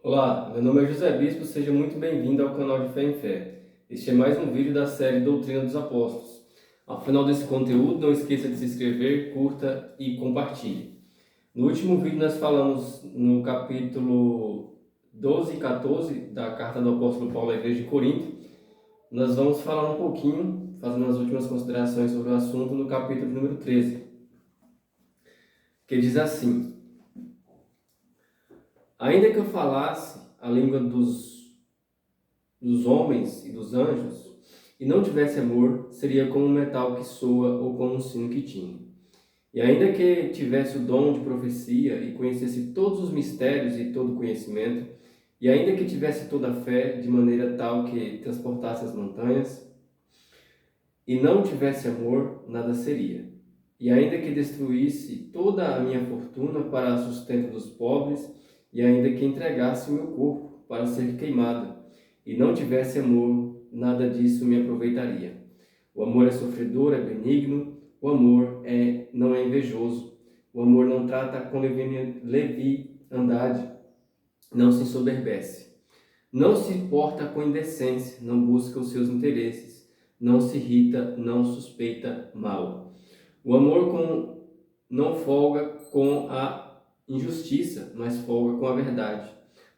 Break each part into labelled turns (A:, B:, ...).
A: Olá, meu nome é José Bispo, seja muito bem-vindo ao canal de Fé em Fé. Este é mais um vídeo da série Doutrina dos Apóstolos. Ao final desse conteúdo, não esqueça de se inscrever, curta e compartilhe. No último vídeo nós falamos no capítulo 12 e 14 da carta do apóstolo Paulo à igreja de Corinto. Nós vamos falar um pouquinho, fazendo as últimas considerações sobre o assunto, no capítulo número 13, que diz assim: ainda que eu falasse a língua dos homens e dos anjos, e não tivesse amor, seria como um metal que soa ou como um sino que tinge. E ainda que tivesse o dom de profecia e conhecesse todos os mistérios e todo o conhecimento, e ainda que tivesse toda a fé de maneira tal que transportasse as montanhas, e não tivesse amor, nada seria. E ainda que destruísse toda a minha fortuna para sustento dos pobres, e ainda que entregasse o meu corpo para ser queimado, e não tivesse amor, nada disso me aproveitaria. O amor é sofredor, é benigno, o amor não é invejoso, o amor não trata com leviandade, não se ensoberbece, não se porta com indecência, não busca os seus interesses, não se irrita, não suspeita mal. O amor não folga com a injustiça, mas folga com a verdade.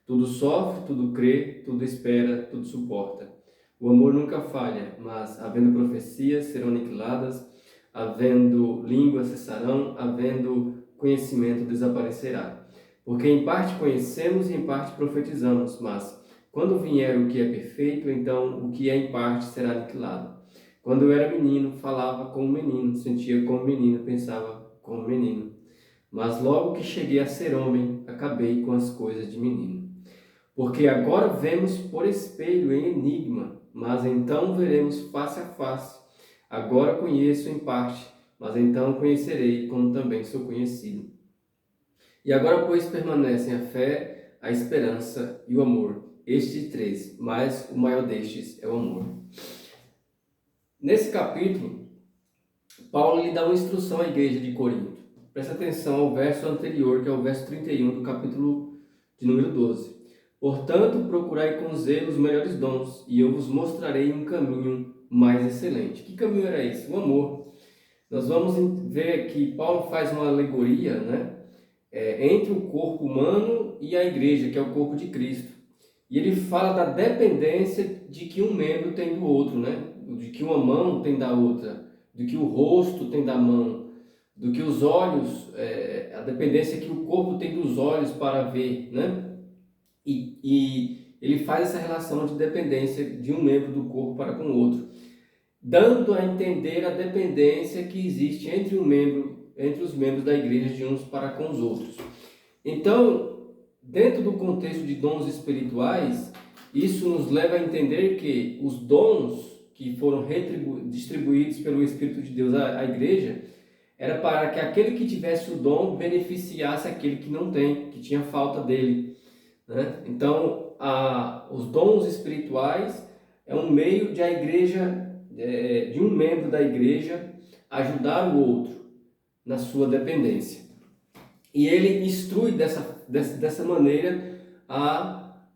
A: Tudo sofre, tudo crê, tudo espera, tudo suporta. O amor nunca falha, mas havendo profecias serão aniquiladas, havendo línguas cessarão, havendo conhecimento desaparecerá. Porque em parte conhecemos e em parte profetizamos, mas quando vier o que é perfeito, então o que é em parte será aniquilado. Quando eu era menino, falava como menino, sentia como menino, pensava como menino. Mas logo que cheguei a ser homem, acabei com as coisas de menino. Porque agora vemos por espelho em enigma, mas então veremos face a face. Agora conheço em parte, mas então conhecerei como também sou conhecido. E agora, pois, permanecem a fé, a esperança e o amor. Estes três, mas o maior destes é o amor. Nesse capítulo, Paulo lhe dá uma instrução à igreja de Corinto. Presta atenção ao verso anterior, que é o verso 31 do capítulo de número 12. Portanto, procurai com zelo os melhores dons, e eu vos mostrarei um caminho mais excelente. Que caminho era esse? O amor. Nós vamos ver que Paulo faz uma alegoria, né? Entre o corpo humano e a igreja, que é o corpo de Cristo. E ele fala da dependência de que um membro tem do outro, né? De que uma mão tem da outra, de que o rosto tem da mão, do que os olhos, a dependência que o corpo tem dos olhos para ver, né? E ele faz essa relação de dependência de um membro do corpo para com o outro, dando a entender a dependência que existe entre os membros da igreja de uns para com os outros. Então, dentro do contexto de dons espirituais, isso nos leva a entender que os dons que foram distribuídos pelo Espírito de Deus à igreja era para que aquele que tivesse o dom beneficiasse aquele que não tem, que tinha falta dele, né? Então, os dons espirituais é um meio de a igreja, de um membro da igreja ajudar o outro na sua dependência. E ele instrui dessa maneira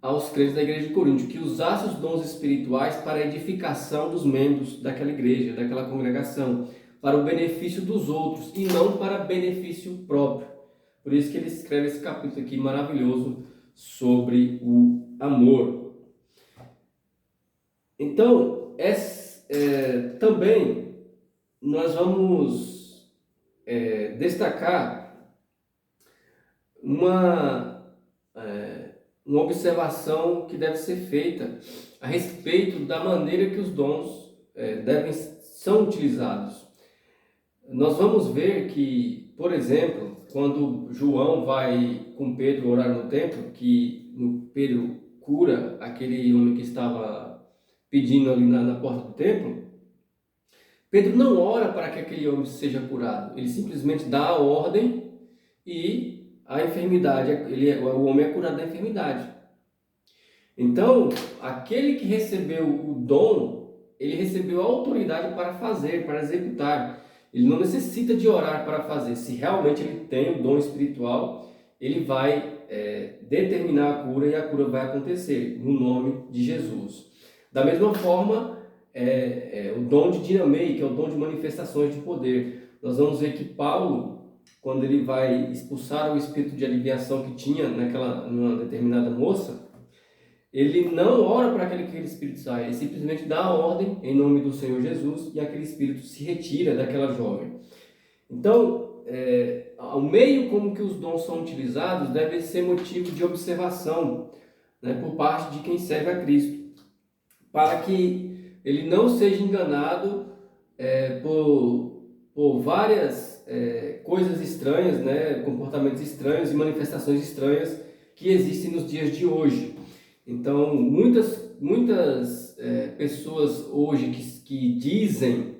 A: aos crentes da igreja de Corinto, que usasse os dons espirituais para a edificação dos membros daquela igreja, daquela congregação, para o benefício dos outros e não para benefício próprio. Por isso que ele escreve esse capítulo aqui maravilhoso sobre o amor. Então, também nós vamos destacar uma observação que deve ser feita a respeito da maneira que os dons são utilizados. Nós vamos ver que, por exemplo, quando João vai com Pedro orar no templo, que Pedro cura aquele homem que estava pedindo ali na porta do templo, Pedro não ora para que aquele homem seja curado, ele simplesmente dá a ordem e a enfermidade, o homem é curado da enfermidade. Então, aquele que recebeu o dom, ele recebeu a autoridade para fazer, para executar. Ele não necessita de orar para fazer. Se realmente ele tem o dom espiritual, ele vai determinar a cura e a cura vai acontecer no nome de Jesus. Da mesma forma, o dom de dinamei, que é o dom de manifestações de poder. Nós vamos ver que Paulo, quando ele vai expulsar o espírito de aliviação que tinha numa determinada moça, ele não ora para que aquele espírito saia, ele simplesmente dá a ordem em nome do Senhor Jesus e aquele espírito se retira daquela jovem. Então, o meio como que os dons são utilizados deve ser motivo de observação, né, por parte de quem serve a Cristo, para que ele não seja enganado por várias coisas estranhas, né, comportamentos estranhos e manifestações estranhas que existem nos dias de hoje. Então, muitas pessoas hoje que dizem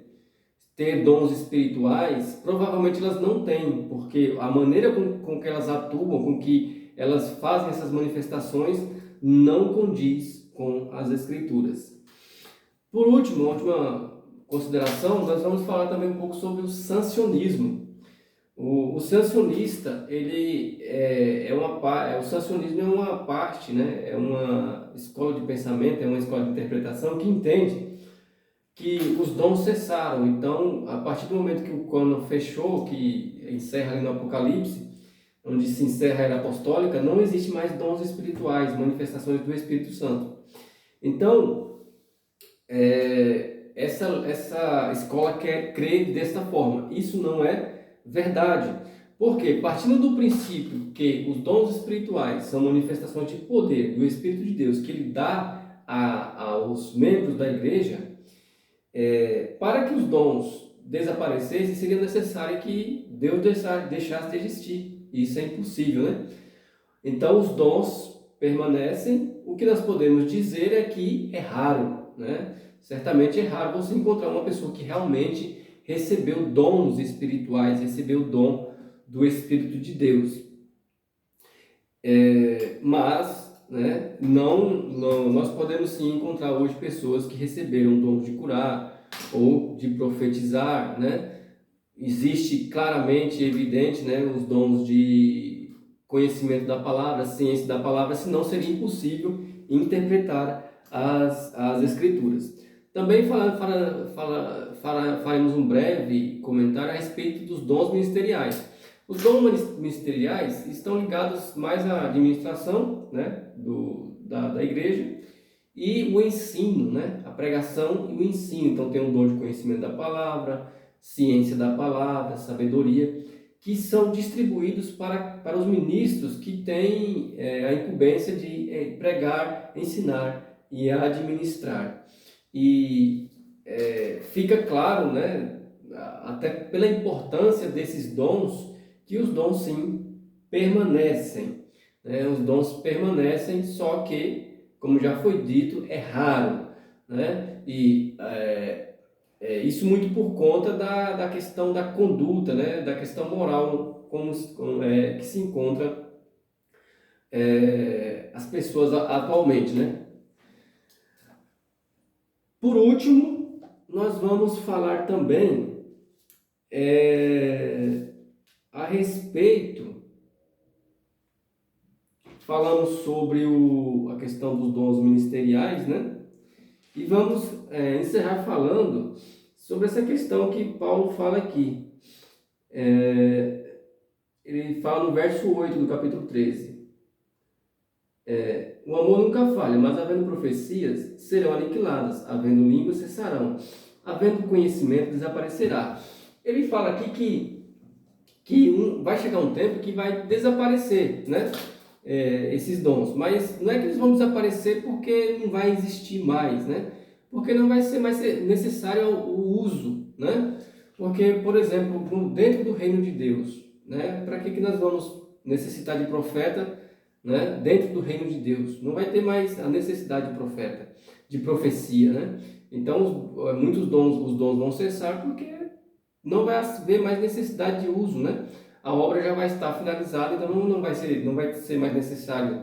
A: ter dons espirituais, provavelmente elas não têm, porque a maneira com que elas atuam, com que elas fazem essas manifestações, não condiz com as Escrituras. Por último, uma última consideração, nós vamos falar também um pouco sobre o sancionismo. O sancionista, o sancionismo é uma parte, né? É uma escola de pensamento, é uma escola de interpretação que entende que os dons cessaram. Então, a partir do momento que o cânon fechou, que encerra ali no Apocalipse, onde se encerra a era apostólica, não existe mais dons espirituais, manifestações do Espírito Santo. Então, essa escola quer crer desta forma. Isso não é verdade. Porque, partindo do princípio que os dons espirituais são manifestações de poder do Espírito de Deus que ele dá aos membros da igreja, para que os dons desaparecessem, seria necessário que Deus deixasse de existir. Isso é impossível, né? Então, os dons permanecem. O que nós podemos dizer é que é raro, né? Certamente é raro você encontrar uma pessoa que realmente recebeu dons espirituais, recebeu o dom do Espírito de Deus. Mas, né, nós podemos sim encontrar hoje pessoas que receberam dons de curar ou de profetizar, né? Existe claramente, evidente, né, os dons de conhecimento da palavra, ciência da palavra, senão seria impossível interpretar as Escrituras. Também faremos um breve comentário a respeito dos dons ministeriais. Os dons ministeriais estão ligados mais à administração, né, da igreja e o ensino, né, a pregação e o ensino. Então tem o dom de conhecimento da palavra, ciência da palavra, sabedoria, que são distribuídos para os ministros que têm a incumbência de pregar, ensinar e administrar. E fica claro, né, até pela importância desses dons, que os dons sim permanecem, né? Os dons permanecem, só que, como já foi dito, é raro, né? E isso muito por conta da questão da conduta, né? Da questão moral que se encontra as pessoas atualmente, né? Por último, nós vamos falar também a respeito, falamos sobre a questão dos dons ministeriais, né? E vamos encerrar falando sobre essa questão que Paulo fala aqui. Ele fala no verso 8 do capítulo 13. O amor nunca falha, mas havendo profecias, serão aniquiladas, havendo línguas, cessarão, havendo conhecimento, desaparecerá. Ele fala aqui que vai chegar um tempo que vai desaparecer, né? Esses dons, mas não é que eles vão desaparecer porque não vai existir mais, né? Porque não vai ser mais necessário o uso, né? Porque, por exemplo, dentro do reino de Deus, né? Para que nós vamos necessitar de profeta, né? Dentro do reino de Deus, não vai ter mais a necessidade de profeta, de profecia, né? Então, os dons vão cessar porque não vai haver mais necessidade de uso, né? A obra já vai estar finalizada, então não vai ser mais necessário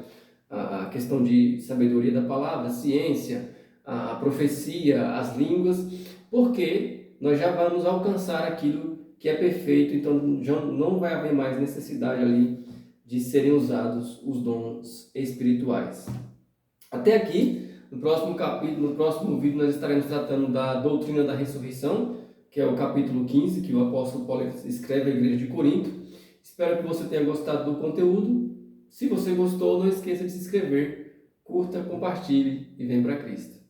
A: a questão de sabedoria da palavra, a ciência, a profecia, as línguas, porque nós já vamos alcançar aquilo que é perfeito, então já não vai haver mais necessidade ali de serem usados os dons espirituais. Até aqui, no próximo capítulo, no próximo vídeo, nós estaremos tratando da doutrina da ressurreição, que é o capítulo 15, que o apóstolo Paulo escreve à igreja de Corinto. Espero que você tenha gostado do conteúdo. Se você gostou, não esqueça de se inscrever, curta, compartilhe e vem para Cristo.